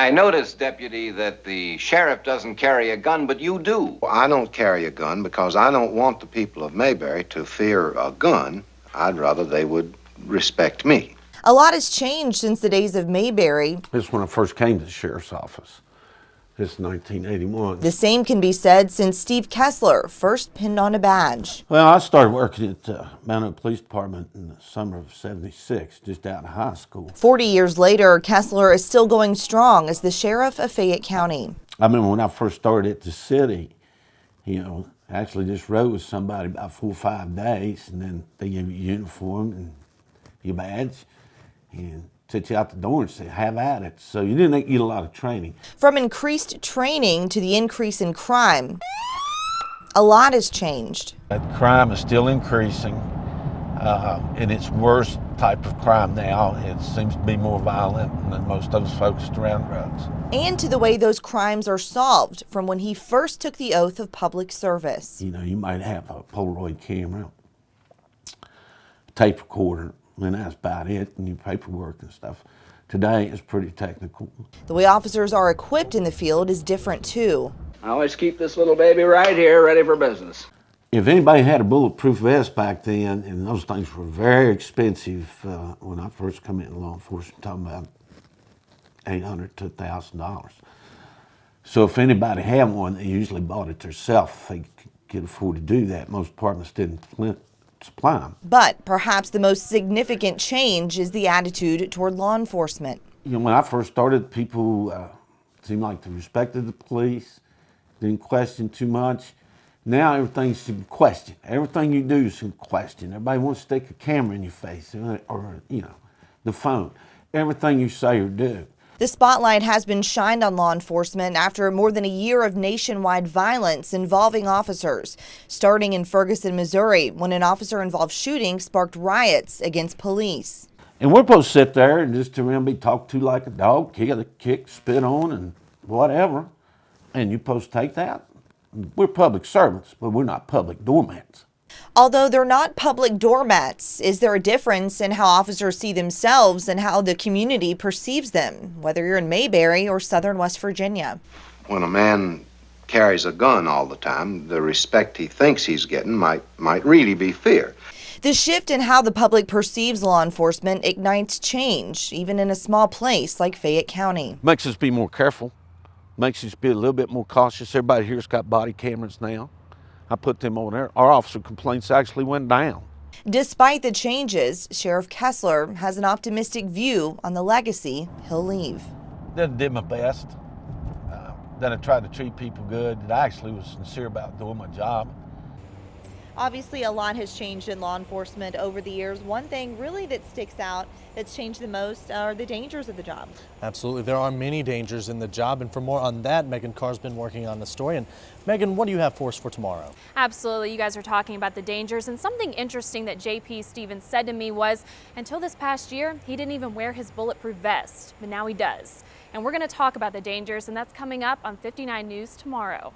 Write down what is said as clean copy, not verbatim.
I noticed, Deputy, that the sheriff doesn't carry a gun, but you do. Well, I don't carry a gun because I don't want the people of Mayberry to fear a gun. I'd rather they would respect me. A lot has changed since the days of Mayberry. This is when I first came to the sheriff's office. This is 1981. The same can be said since Steve Kessler first pinned on a badge. Well, I started working at the Mount Hope Police Department in the summer of '76, just out of high school. 40 years later, Kessler is still going strong as the sheriff of Fayette County. I remember when I first started at the city, I actually just rode with somebody about 4 or 5 days, and then they gave you a uniform and your badge, and set you out the door and said, have at it. So you didn't get a lot of training. From increased training to the increase in crime, a lot has changed. Crime is still increasing, and it's worse type of crime now. It seems to be more violent, and most of it's focused around drugs. And to the way those crimes are solved from when he first took the oath of public service. You might have a Polaroid camera, tape recorder, and that's about it, and your paperwork and stuff. Today is pretty technical. The way officers are equipped in the field is different too. I always keep this little baby right here, ready for business. If anybody had a bulletproof vest back then, and those things were very expensive when I first come into law enforcement, talking about $800 to $1,000. So if anybody had one, they usually bought it themselves if they could afford to do that. Most departments didn't supply them. But perhaps the most significant change is the attitude toward law enforcement. When I first started, people seemed like they respected the police, didn't question too much. Now everything's a question. Everything you do is a question. Everybody wants to stick a camera in your face or the phone. Everything you say or do. The spotlight has been shined on law enforcement after more than a year of nationwide violence involving officers, starting in Ferguson, Missouri, when an officer-involved shooting sparked riots against police. And we're supposed to sit there and just be talked to like a dog, kick, spit on, and whatever. And you're supposed to take that? We're public servants, but we're not public doormats. Although they're not public doormats, is there a difference in how officers see themselves and how the community perceives them, whether you're in Mayberry or southern West Virginia? When a man carries a gun all the time, the respect he thinks he's getting might really be fear. The shift in how the public perceives law enforcement ignites change, even in a small place like Fayette County. Makes us be more careful, makes us be a little bit more cautious. Everybody here's got body cameras now. I put them on there. Our officer complaints actually went down. Despite the changes, Sheriff Kessler has an optimistic view on the legacy he'll leave. Then I did my best. Then I tried to treat people good. I actually was sincere about doing my job. Obviously, a lot has changed in law enforcement over the years. One thing really that sticks out that's changed the most are the dangers of the job. Absolutely. There are many dangers in the job. And for more on that, Megan Carr's been working on the story. And Megan, what do you have for us for tomorrow? Absolutely. You guys are talking about the dangers. And something interesting that JP Stevens said to me was, until this past year, he didn't even wear his bulletproof vest. But now he does. And we're going to talk about the dangers, and that's coming up on 59 News tomorrow.